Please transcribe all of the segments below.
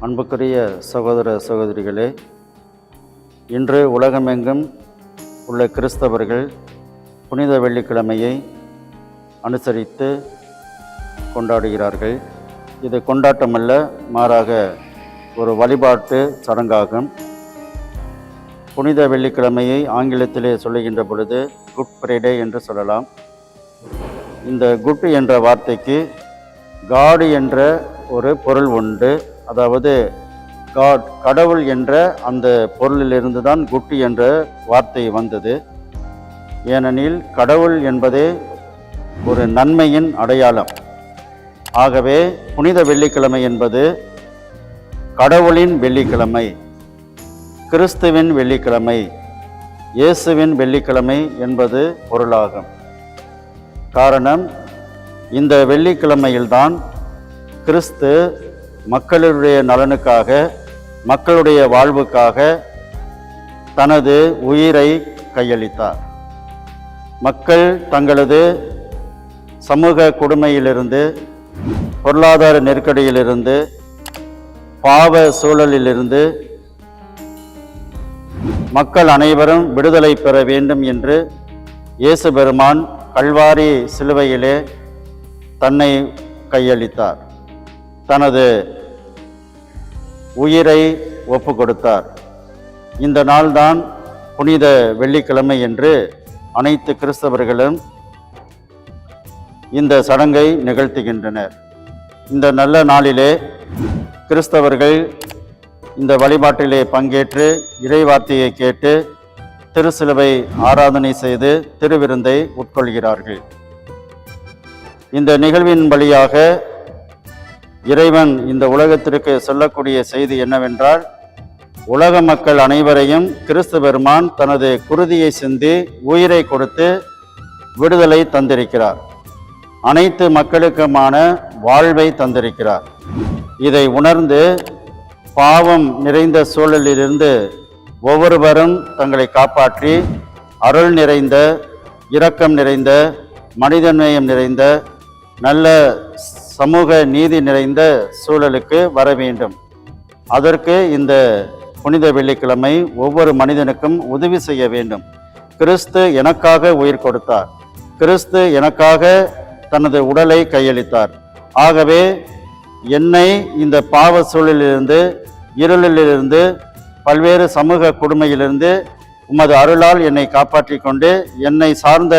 அன்புக்குரிய சகோதர சகோதரிகளே, இன்று உலகமெங்கும் உள்ள கிறிஸ்தவர்கள் புனித வெள்ளிக்கிழமையை அனுசரித்து கொண்டாடுகிறார்கள். இது கொண்டாட்டமல்ல, மாறாக ஒரு வழிபாட்டு சடங்காகும். புனித வெள்ளிக்கிழமையை ஆங்கிலத்திலே சொல்லுகின்ற பொழுது குட் ஃப்ரைடே என்று சொல்லலாம். இந்த குட் என்ற வார்த்தைக்கு காட் என்ற ஒரு பொருள் உண்டு. அதாவது காட், கடவுள் என்ற அந்த பொருளிலிருந்து தான் குட் என்ற வார்த்தை வந்தது. ஏனெனில் கடவுள் என்பதே ஒரு நன்மையின் அடையாளம். ஆகவே புனித வெள்ளிக்கிழமை என்பது கடவுளின் வெள்ளிக்கிழமை, கிறிஸ்துவின் வெள்ளிக்கிழமை, இயேசுவின் வெள்ளிக்கிழமை என்பது பொருளாகும். காரணம், இந்த வெள்ளிக்கிழமையில்தான் கிறிஸ்து மக்களுடைய நலனுக்காக, மக்களுடைய வாழ்வுக்காக தனது உயிரை கையளித்தார். மக்கள் தங்களது சமூக கொடுமையிலிருந்து, பொருளாதார நெருக்கடியிலிருந்து, பாவ சூழலிலிருந்து மக்கள் அனைவரும் விடுதலை பெற வேண்டும் என்று இயேசு பெருமான் கல்வாரி சிலுவையிலே தன்னை கையளித்தார். தனது உயிரை ஒப்பு கொடுத்தார். இந்த நாள்தான் புனித வெள்ளிக்கிழமை என்று அனைத்து கிறிஸ்தவர்களும் இந்த சடங்கை நிகழ்த்துகின்றனர். இந்த நல்ல நாளிலே கிறிஸ்தவர்கள் இந்த வழிபாட்டிலே பங்கேற்று இறைவார்த்தையை கேட்டு திருச்சிலுவை ஆராதனை செய்து திருவிருந்தை உட்கொள்கிறார்கள். இந்த நிகழ்வின் வழியாக இறைவன் இந்த உலகத்திற்கு சொல்லக்கூடிய செய்தி என்னவென்றால், உலக மக்கள் அனைவரையும் கிறிஸ்து பெருமான் தனது குருதியை சிந்தி உயிரை கொடுத்து விடுதலை தந்திருக்கிறார். அனைத்து மக்களுக்குமான வாழ்வை தந்திருக்கிறார். இதை உணர்ந்து பாவம் நிறைந்த சூழலிலிருந்து ஒவ்வொருவரும் தங்களை காப்பாற்றி அருள் நிறைந்த, இரக்கம் நிறைந்த, மனிதநேயம் நிறைந்த, நல்ல சமூக நீதி நிறைந்த சூழலுக்கு வர வேண்டும். அதற்கு இந்த புனித வெள்ளிக்கிழமை ஒவ்வொரு மனிதனுக்கும் உதவி செய்ய வேண்டும். கிறிஸ்து எனக்காக உயிர் கொடுத்தார். கிறிஸ்து எனக்காக தனது உடலை கையளித்தார். ஆகவே என்னை இந்த பாவ சூழலிலிருந்து, இருளிலிருந்து, பல்வேறு சமூக கொடுமையிலிருந்து உமது அருளால் என்னை காப்பாற்றி கொண்டு என்னை சார்ந்த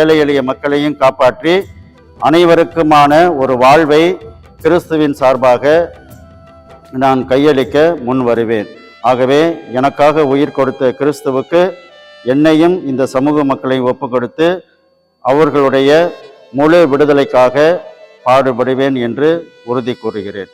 ஏழை எளிய மக்களையும் காப்பாற்றி அனைவருக்குமான ஒரு வாழ்வை கிறிஸ்துவின் சார்பாக நான் கையளிக்க முன் வருவேன். ஆகவே எனக்காக உயிர் கொடுத்த கிறிஸ்துவுக்கு என்னையும் இந்த சமூக மக்களையும் ஒப்பு கொடுத்து அவர்களுடைய முழு விடுதலைக்காக பாடுபடுவேன் என்று உறுதி கூறுகிறேன்.